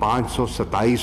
527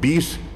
20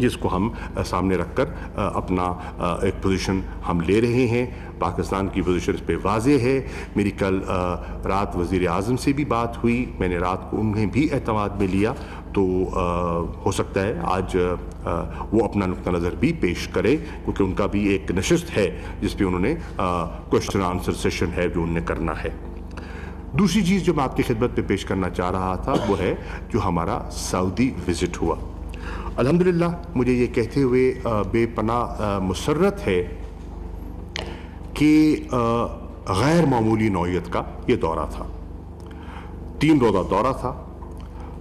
جس کو ہم سامنے رکھ کر اپنا ایک پوزیشن ہم لے رہے ہیں. پاکستان کی پوزیشن اس پہ واضح ہے. میری کل رات وزیر اعظم سے بھی بات ہوئی, میں نے رات کو انہیں بھی اعتماد میں لیا, تو ہو سکتا ہے آج وہ اپنا نقطہ نظر بھی پیش کرے, کیونکہ ان کا بھی ایک نشست ہے جس پہ انہوں نے کوشچن آنسر سیشن ہے جو انہوں نے کرنا ہے. دوسری چیز جو میں آپ کی خدمت پہ پیش کرنا چاہ رہا تھا وہ ہے جو ہمارا سعودی وزٹ ہوا. الحمدللہ مجھے یہ کہتے ہوئے بے پناہ مسرت ہے کہ غیر معمولی نوعیت کا یہ دورہ تھا. 3 روزہ دورہ تھا.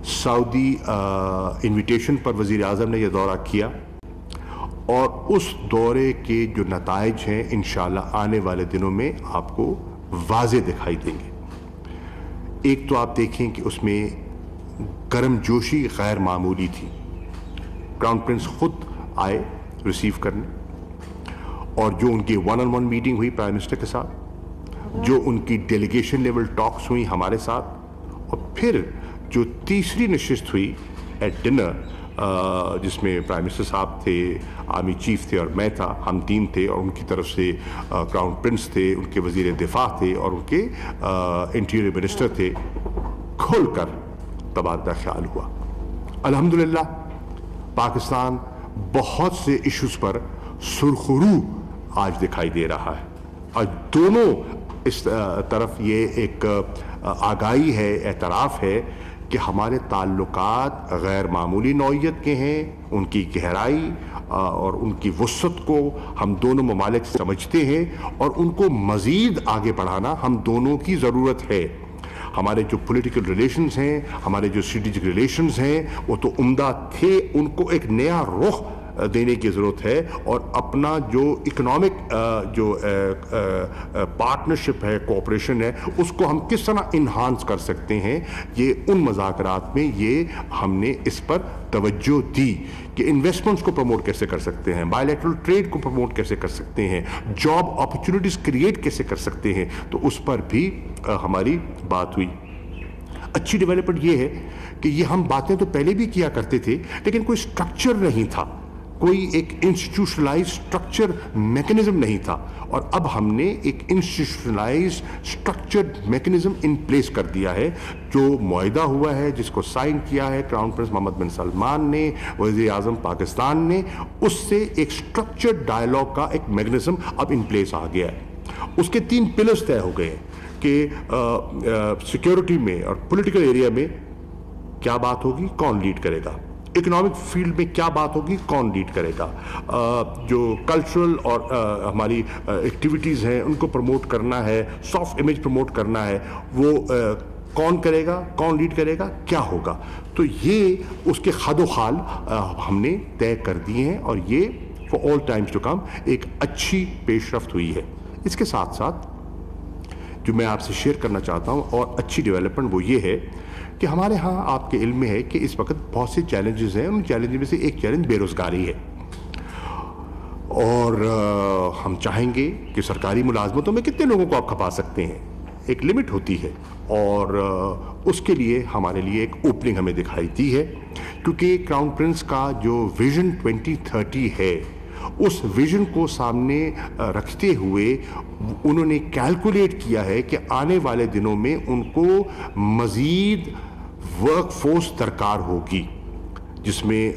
سعودی انویٹیشن پر وزیر اعظم نے یہ دورہ کیا, اور اس دورے کے جو نتائج ہیں انشاءاللہ آنے والے دنوں میں آپ کو واضح دکھائی دیں گے. ایک تو آپ دیکھیں کہ اس میں گرم جوشی غیر معمولی تھی. کراؤن پرنس خود آئے ریسیو کرنے, اور جو ان کی 1-on-1 میٹنگ ہوئی پرائم منسٹر کے ساتھ, جو ان کی ڈیلیگیشن لیول ٹاکس ہوئی ہمارے ساتھ, اور پھر جو تیسری نشست ہوئی ایٹ ڈنر, جس میں پرائم منسٹر صاحب تھے, آرمی چیف تھے اور میں تھا, ہم 3 تھے, اور ان کی طرف سے کراؤن پرنس تھے, ان کے وزیر دفاع تھے, اور ان کے انٹیریئر منسٹر تھے. کھل کر تبادلہ خیال ہوا. الحمدللہ پاکستان بہت سے ایشوز پر سرخرو آج دکھائی دے رہا ہے, اور دونوں اس طرف یہ ایک آگاہی ہے, اعتراف ہے کہ ہمارے تعلقات غیر معمولی نوعیت کے ہیں. ان کی گہرائی اور ان کی وسعت کو ہم دونوں ممالک سمجھتے ہیں, اور ان کو مزید آگے بڑھانا ہم دونوں کی ضرورت ہے. ہمارے جو پولیٹیکل ریلیشنز ہیں, ہمارے جو اسٹریٹجک ریلیشنز ہیں, وہ تو عمدہ تھے, ان کو ایک نیا رخ دینے کی ضرورت ہے, اور اپنا جو اکنامک جو پارٹنرشپ ہے, کوآپریشن ہے, اس کو ہم کس طرح انہانس کر سکتے ہیں. یہ ان مذاکرات میں یہ ہم نے اس پر توجہ دی کہ انویسٹمنٹس کو پروموٹ کیسے کر سکتے ہیں, بائی لیٹرل ٹریڈ کو پروموٹ کیسے کر سکتے ہیں, جاب اپرچونیٹیز کریٹ کیسے کر سکتے ہیں. تو اس پر بھی ہماری بات ہوئی. اچھی ڈیولپمنٹ یہ ہے کہ یہ ہم باتیں تو پہلے بھی کیا کرتے تھے, لیکن کوئی سٹرکچر نہیں تھا, کوئی ایک انسٹیٹیوشنلائز سٹرکچر میکنزم نہیں تھا, اور اب ہم نے ایک institutionalise structured mechanism in place کر دیا ہے. جو معاہدہ ہوا ہے, جس کو سائن کیا ہے کراؤن پرنس محمد بن سلمان نے, وزیر اعظم پاکستان نے, اس سے ایک سٹرکچرڈ ڈائلاگ کا ایک میکنزم اب ان پلیس آ گیا ہے. اس کے 3 پلرز طے ہو گئے کہ سیکیورٹی میں اور پولیٹیکل ایریا میں کیا بات ہوگی, کون لیڈ کرے گا, اکنامک فیلڈ میں کیا بات ہوگی, کون لیڈ کرے گا, جو کلچرل اور ہماری ایکٹیویٹیز ہیں ان کو پروموٹ کرنا ہے, سافٹ امیج پروموٹ کرنا ہے, وہ کون کرے گا, کون لیڈ کرے گا, کیا ہوگا. تو یہ اس کے خد و خال ہم نے طے کر دیے ہیں, اور یہ for all times to come ایک اچھی پیش رفت ہوئی ہے. اس کے ساتھ ساتھ جو میں آپ سے شیئر کرنا چاہتا ہوں اور اچھی ڈیولپمنٹ وہ یہ ہے کہ ہمارے ہاں آپ کے علم میں ہے کہ اس وقت بہت سے چیلنجز ہیں. ان چیلنج میں سے ایک چیلنج بے روزگاری ہے, اور ہم چاہیں گے کہ سرکاری ملازمتوں میں کتنے لوگوں کو آپ کھپا سکتے ہیں, ایک لمٹ ہوتی ہے, اور اس کے لیے ہمارے لیے ایک اوپننگ ہمیں دکھائی دی ہے, کیونکہ کراؤن پرنس کا جو ویژن 2030 ہے, اس ویژن کو سامنے رکھتے ہوئے انہوں نے کیلکولیٹ کیا ہے کہ آنے والے دنوں میں ان کو مزید ورک فورس درکار ہوگی, جس میں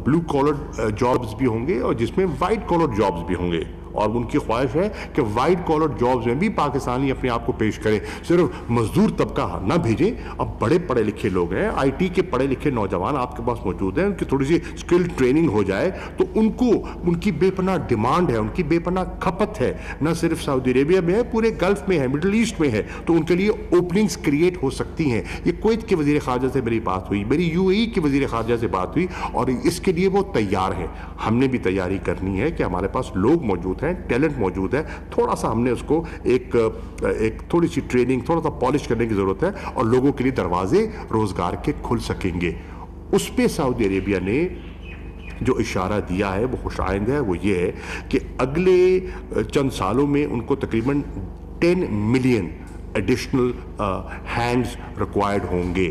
بلو کالر جابز بھی ہوں گے اور جس میں وائٹ کالر جابز بھی ہوں گے. اور ان کی خواہش ہے کہ وائٹ کالر جابز میں بھی پاکستانی اپنے آپ کو پیش کریں, صرف مزدور طبقہ نہ بھیجیں. اب بڑے پڑھے لکھے لوگ ہیں, آئی ٹی کے پڑھے لکھے نوجوان آپ کے پاس موجود ہیں, ان کی تھوڑی سی اسکل ٹریننگ ہو جائے تو ان کو ان کی بے پناہ ڈیمانڈ ہے, ان کی بے پناہ کھپت ہے, نہ صرف سعودی عربیہ میں ہے, پورے گلف میں ہے, مڈل ایسٹ میں ہے, تو ان کے لیے اوپننگز کریٹ ہو سکتی ہیں. یہ کویت کے وزیر خارجہ سے میری بات ہوئی, میری یو اے ای کے وزیر خارجہ سے بات ہوئی, اور اس کے لیے وہ تیار ہیں. ہم نے بھی تیاری کرنی ہے کہ ہمارے پاس لوگ موجود ہیں, ٹیلنٹ موجود ہے, تھوڑا سا ہم نے اس کو ایک تھوڑی سی ٹریننگ, تھوڑا سا پالش کرنے کی ضرورت ہے, اور لوگوں کے لیے دروازے روزگار کے کھل سکیں گے. اس پہ سعودی عربیہ نے جو اشارہ دیا ہے وہ خوش آئند ہے. وہ یہ ہے کہ اگلے چند سالوں میں ان کو تقریباً 10 ملین ایڈیشنل ہینڈز ریکوائرڈ ہوں گے,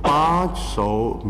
$500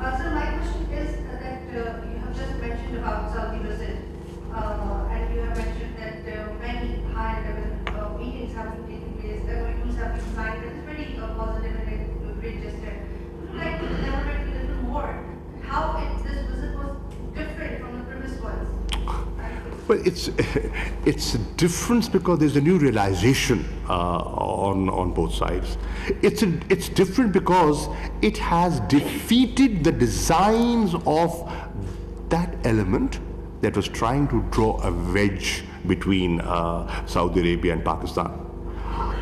So my question is that you have just mentioned about Saudi visit, and you have mentioned that many high-level meetings have been taking place, agreements have been signed. That is very positive and a great gesture. Would you like to elaborate a little more how this visit was different from the previous ones? Well, it's a difference because there's a new realization on both sides. It's different because it has defeated the designs of that element that was trying to draw a wedge between Saudi Arabia and Pakistan.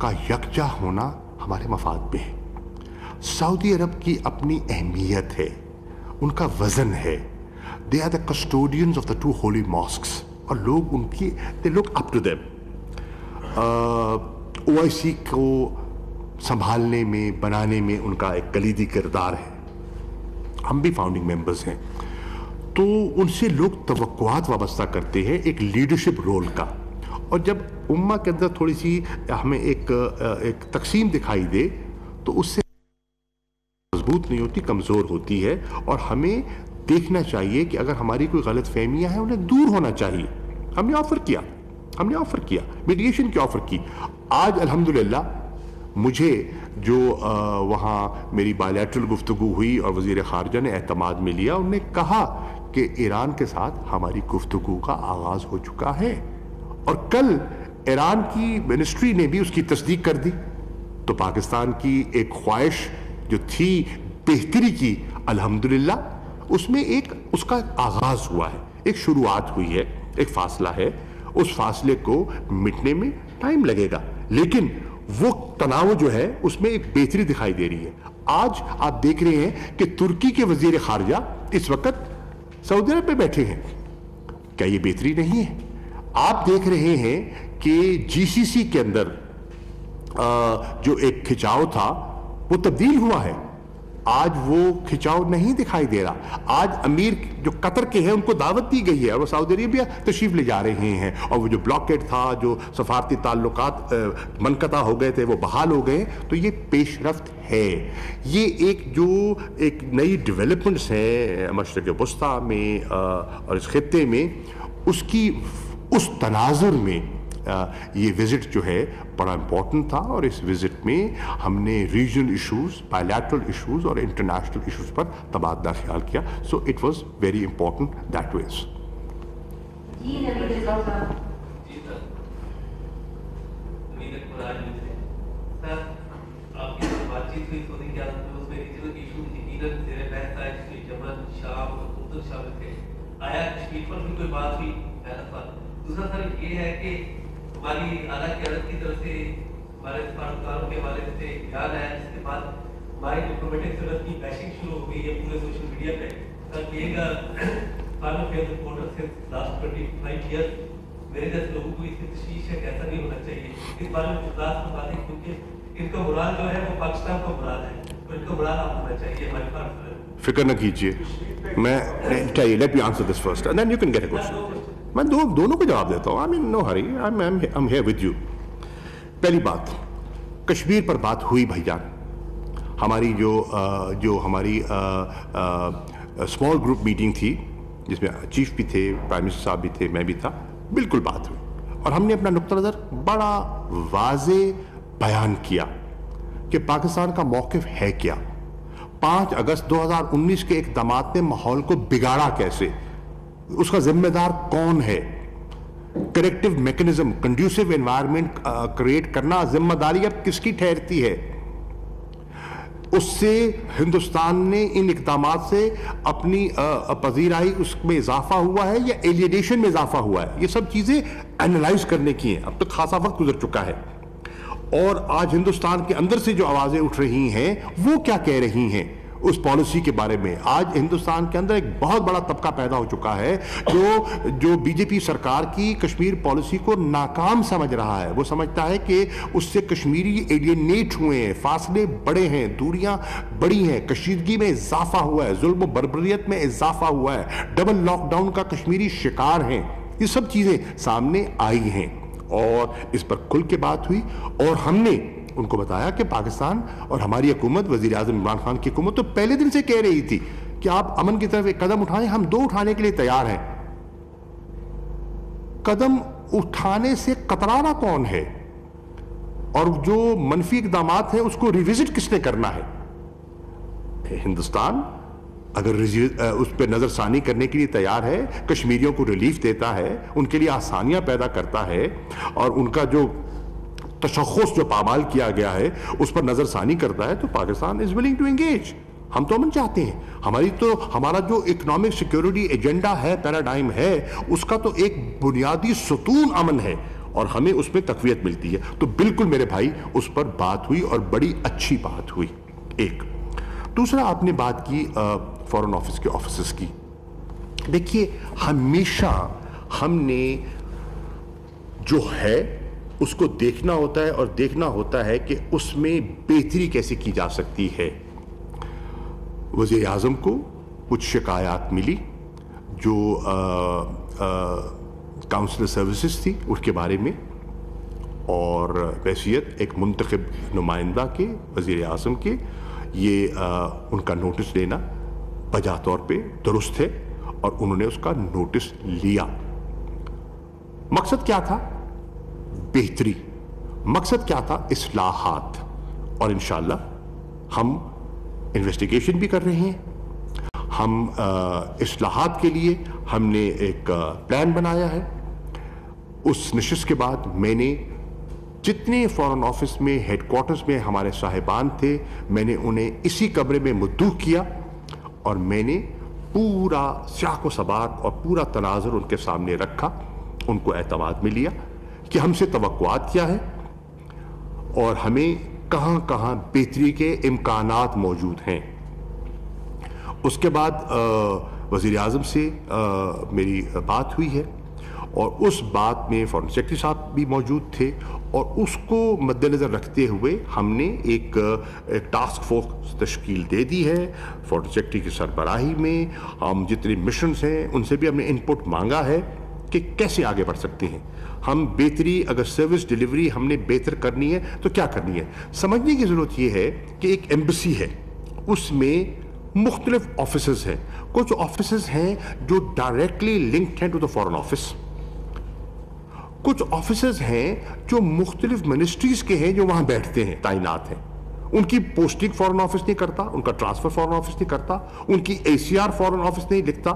کا یکجا ہونا ہمارے مفاد میں ہے. سعودی عرب کی اپنی اہمیت ہے, ان کا وزن ہے. They are the custodians of the 2 holy mosques, اور لوگ ان کی they look up to them. OIC کو سنبھالنے میں, بنانے میں ان کا ایک کلیدی کردار ہے. ہم بھی فاؤنڈنگ ممبرز ہیں, تو ان سے لوگ توقعات وابستہ کرتے ہیں ایک لیڈرشپ رول کا. اور جب امہ کے اندر تھوڑی سی ہمیں ایک تقسیم دکھائی دے تو اس سے مضبوط نہیں ہوتی, کمزور ہوتی ہے. اور ہمیں دیکھنا چاہیے کہ اگر ہماری کوئی غلط فہمیاں ہیں انہیں دور ہونا چاہیے. ہم نے آفر کیا میڈیشن کی آفر کی. آج الحمدللہ مجھے جو وہاں میری بائیلیٹرل گفتگو ہوئی اور وزیر خارجہ نے اعتماد میں لیا, انہوں نے کہا کہ ایران کے ساتھ ہماری گفتگو کا آغاز ہو چکا ہے, اور کل ایران کی منسٹری نے بھی اس کی تصدیق کر دی. تو پاکستان کی ایک خواہش جو تھی بہتری کی, الحمدللہ اس میں اس کا آغاز ہوا ہے, ایک شروعات ہوئی ہے, ایک فاصلہ ہے. اس فاصلے کو مٹنے میں ٹائم لگے گا, لیکن وہ تناؤ جو ہے اس میں ایک بہتری دکھائی دے رہی ہے. آج آپ دیکھ رہے ہیں کہ ترکی کے وزیر خارجہ اس وقت سعودی عرب پہ بیٹھے ہیں. کیا یہ بہتری نہیں ہے؟ آپ دیکھ رہے ہیں کہ GCC کے اندر جو ایک کھچاؤ تھا وہ تبدیل ہوا ہے. آج وہ کھچاؤ نہیں دکھائی دے رہا. آج امیر جو قطر کے ہیں ان کو دعوت دی گئی ہے اور وہ سعودی عربیہ تشریف لے جا رہے ہیں, اور وہ جو بلاکیڈ تھا, جو سفارتی تعلقات منقطع ہو گئے تھے, وہ بحال ہو گئے. تو یہ پیش رفت ہے. یہ ایک نئی ڈیولپمنٹس ہیں مشرق وسطیٰ میں اور اس خطے میں, اس تناظر میں یہ وزٹ جو ہے بڑا امپورٹنٹ تھا. اور اس وزٹ میں ہم نے ریجنل ایشوز, بائیلیٹرل ایشوز اور انٹرنیشنل ایشوز پر تبادلہ خیال کیا. So it was very important that was. دوسرا سر یہ ہے کہ ہماری اعلیٰ قیادت کی طرف سے ہمارے سفارتکاروں کے حوالے سے خیال ہے, جس کے بعد ہماری ڈپلومیٹک سرحد کی بیشنگ شروع ہو گئی ہے پورے سوشل میڈیا پہ. سر کہیے گا فارن افیئرز رپورٹر سے لاسٹ 25 ایئرز میرے جیسے لوگوں کو اس کی تشویش ہے کہ ایسا نہیں ہونا چاہیے. اس بارے میں اجلاس میں باتیں, کیونکہ ان کا مراد جو ہے وہ پاکستان کا مراد ہے, تو ان کا مراد آپ ہونا چاہیے ہمارے پاس. فکر نہ کیجیے, میں چاہیے let me answer this first and then you can get a question. میں دونوں کو جواب دیتا ہوں. I mean no hurry, I am here with you. پہلی بات, کشمیر پر بات ہوئی بھائی جان. ہماری جو ہماری اسمال گروپ میٹنگ تھی جس میں چیف بھی تھے, پرائم منسٹر صاحب بھی تھے, میں بھی تھا, بالکل بات ہوئی. اور ہم نے اپنا نقطہ نظر بڑا واضح بیان کیا کہ پاکستان کا موقف ہے کیا. 5 اگست 2019 کے اقدامات نے ماحول کو بگاڑا کیسے, اس کا ذمہ دار کون ہے. Corrective mechanism, conducive environment create کرنا ذمہ داری اب کس کی ٹھہرتی ہے. اس سے ہندوستان نے ان اقدامات سے اپنی پذیرائی اس میں اضافہ ہوا ہے یا ایلینیشن میں اضافہ ہوا ہے. یہ سب چیزیں انالائز کرنے کی ہیں. اب تک خاصا وقت گزر چکا ہے, اور آج ہندوستان کے اندر سے جو آوازیں اٹھ رہی ہیں وہ کیا کہہ رہی ہیں اس پالیسی کے بارے میں. آج ہندوستان کے اندر ایک بہت بڑا طبقہ پیدا ہو چکا ہے جو بی جے پی سرکار کی کشمیر پالیسی کو ناکام سمجھ رہا ہے. وہ سمجھتا ہے کہ اس سے کشمیری ایلینیٹ ہوئے ہیں, فاصلے بڑے ہیں, دوریاں بڑی ہیں, کشیدگی میں اضافہ ہوا ہے, ظلم و بربریت میں اضافہ ہوا ہے, ڈبل لاک ڈاؤن کا کشمیری شکار ہیں. یہ سب چیزیں سامنے آئی ہیں اور اس پر کھل کے بات ہوئی. اور ہم نے ان کو بتایا کہ پاکستان اور ہماری حکومت, وزیر اعظم عمران خان کی حکومت تو پہلے دن سے کہہ رہی تھی کہ آپ امن کی طرف ایک قدم اٹھائیں, ہم 2 اٹھانے کے لیے تیار ہیں. قدم اٹھانے سے کترانا کون ہے, اور جو منفی اقدامات ہیں اس کو ریوزٹ کس نے کرنا ہے. ہندوستان اگر اس پہ نظر ثانی کرنے کے لیے تیار ہے, کشمیریوں کو ریلیف دیتا ہے, ان کے لیے آسانیاں پیدا کرتا ہے, اور ان کا جو تشخص جو پامال کیا گیا ہے اس پر نظر ثانی کرتا ہے, تو پاکستان از ولنگ ٹو انگیج. ہم تو امن چاہتے ہیں. ہمارا جو اکنامک سیکیورٹی ایجنڈا ہے, پیراڈائم ہے, اس کا تو ایک بنیادی ستون امن ہے. اور ہمیں اس میں تقویت ملتی ہے. تو بالکل میرے بھائی اس پر بات ہوئی اور بڑی اچھی بات ہوئی. ایک دوسرا آپ نے بات کی فارن آفس کے آفیسز کی. دیکھیے ہمیشہ ہم نے جو ہے اس کو دیکھنا ہوتا ہے اور دیکھنا ہوتا ہے کہ اس میں بہتری کیسے کی جا سکتی ہے. وزیر اعظم کو کچھ شکایات ملی جو کاؤنسلر سروسز تھی اس کے بارے میں، اور بحیثیت ایک منتخب نمائندہ کے وزیر اعظم کے یہ ان کا نوٹس لینا بجا طور پہ درست ہے، اور انہوں نے اس کا نوٹس لیا. مقصد کیا تھا؟ بہتری. مقصد کیا تھا؟ اصلاحات. اور انشاءاللہ ہم انویسٹیگیشن بھی کر رہے ہیں. ہم اصلاحات کے لیے ہم نے ایک پلان بنایا ہے. اس نشست کے بعد میں نے جتنے فارن آفس میں ہیڈ کوارٹرز میں ہمارے صاحبان تھے میں نے انہیں اسی کمرے میں مدعو کیا، اور میں نے پورا سیاق و سباق اور پورا تناظر ان کے سامنے رکھا. ان کو اعتماد میں لیا کہ ہم سے توقعات کیا ہے اور ہمیں کہاں کہاں بہتری کے امکانات موجود ہیں. اس کے بعد وزیر اعظم سے میری بات ہوئی ہے، اور اس بات میں فارن سیکرٹری صاحب بھی موجود تھے، اور اس کو مد نظر رکھتے ہوئے ہم نے ایک ٹاسک فورس تشکیل دے دی ہے فارن سیکرٹری کی سربراہی میں. ہم جتنے مشنز ہیں ان سے بھی ہم نے انپٹ مانگا ہے کہ کیسے آگے بڑھ سکتے ہیں. ہم بہتری، اگر سروس ڈیلیوری ہم نے بہتر کرنی ہے تو کیا کرنی ہے. سمجھنے کی ضرورت یہ ہے کہ ایک ایمبیسی ہے، اس میں مختلف آفیسز ہیں. کچھ آفیسز ہیں جو ڈائریکٹلی لنکڈ ہیں ٹو دا فارن آفس. کچھ آفیسز ہیں جو مختلف منسٹریز کے ہیں جو وہاں بیٹھتے ہیں، تعینات ہیں. ان کی پوسٹنگ فارن آفس نہیں کرتا، ان کا ٹرانسفر فارن آفس نہیں کرتا، ان کی ACR فارن آفس نہیں لکھتا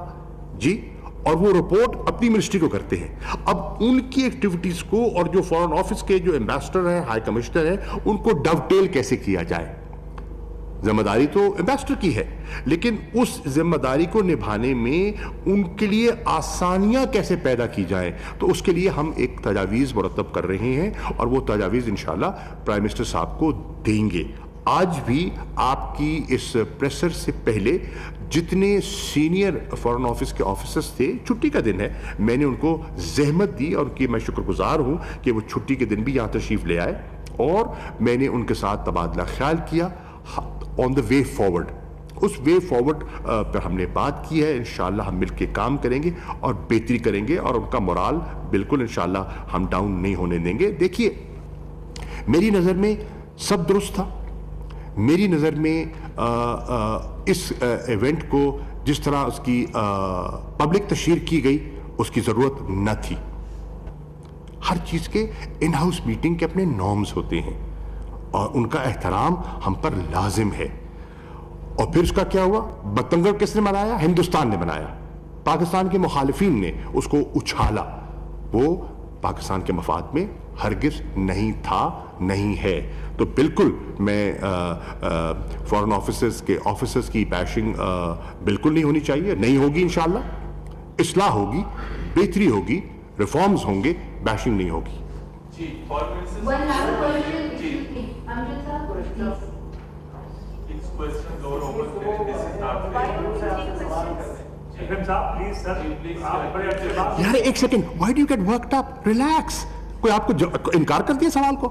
جی، اور وہ رپورٹ اپنی منسٹری کو کرتے ہیں. اب ان کی ایکٹیویٹیز کو اور جو فارن آفس کے جو ایمبیسڈر ہیں، ہائی کمشنر ہیں، ان کو ڈوٹیل کیسے کیا جائے. ذمہ داری تو ایمبیسڈر کی ہے، لیکن اس ذمہ داری کو نبھانے میں ان کے لیے آسانیاں کیسے پیدا کی جائیں. تو اس کے لیے ہم ایک تجاویز مرتب کر رہے ہیں، اور وہ تجاویز انشاءاللہ پرائم منسٹر صاحب کو دیں گے. آج بھی آپ کی اس پریسر سے پہلے جتنے سینئر فارن آفس کے آفیسرز تھے، چھٹی کا دن ہے، میں نے ان کو زحمت دی، اور ان کی میں شکر گزار ہوں کہ وہ چھٹی کے دن بھی یہاں تشریف لے آئے، اور میں نے ان کے ساتھ تبادلہ خیال کیا آن دا وے فارورڈ. اس وے فارورڈ پر ہم نے بات کی ہے. انشاءاللہ ہم مل کے کام کریں گے اور بہتری کریں گے، اور ان کا مورال بالکل انشاءاللہ ہم ڈاؤن نہیں ہونے دیں گے. دیکھیے میری نظر میں سب درست تھا. میری نظر میں اس ایونٹ کو جس طرح اس کی پبلک تشہیر کی گئی اس کی ضرورت نہ تھی. ہر چیز کے ان ہاؤس میٹنگ کے اپنے نارمز ہوتے ہیں، اور ان کا احترام ہم پر لازم ہے. اور پھر اس کا کیا ہوا؟ بتنگڑ کس نے بنایا؟ ہندوستان نے بنایا. پاکستان کے مخالفین نے اس کو اچھالا. وہ پاکستان کے مفاد میں ہرگز نہیں تھا، نہیں ہے. تو بالکل میں فارن آفیسرز کے آفیسرز کی بیشنگ بالکل نہیں ہونی چاہیے، نہیں ہوگی. انشاءاللہ اصلاح ہوگی، بہتری ہوگی، ریفارمز ہوں گے، بیشنگ نہیں ہوگی. یار ایک second, why do you get worked up? Relax. کوئی آپ کو انکار کر دیا سوال کو؟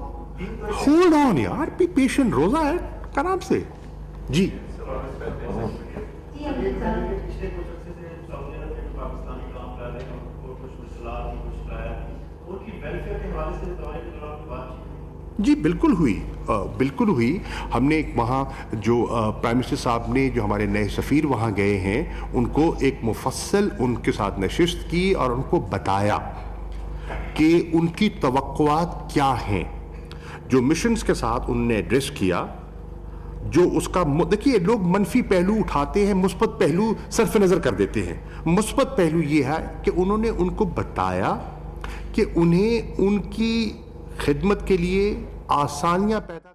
Hold on یار، be patient. روزہ ہے آرام سے. جی جی بالکل ہوئی، بالکل ہوئی. ہم نے ایک وہاں جو پرائم منسٹر صاحب نے جو ہمارے نئے سفیر وہاں گئے ہیں ان کو ایک مفصل ان کے ساتھ نشست کی اور ان کو بتایا کہ ان کی توقعات کیا ہیں. جو مشنز کے ساتھ انہوں نے ایڈریس کیا، جو اس کا دیکھیے لوگ منفی پہلو اٹھاتے ہیں، مثبت پہلو صرف نظر کر دیتے ہیں. مثبت پہلو یہ ہے کہ انہوں نے ان کو بتایا کہ انہیں ان کی خدمت کے لیے آسانیاں پیدا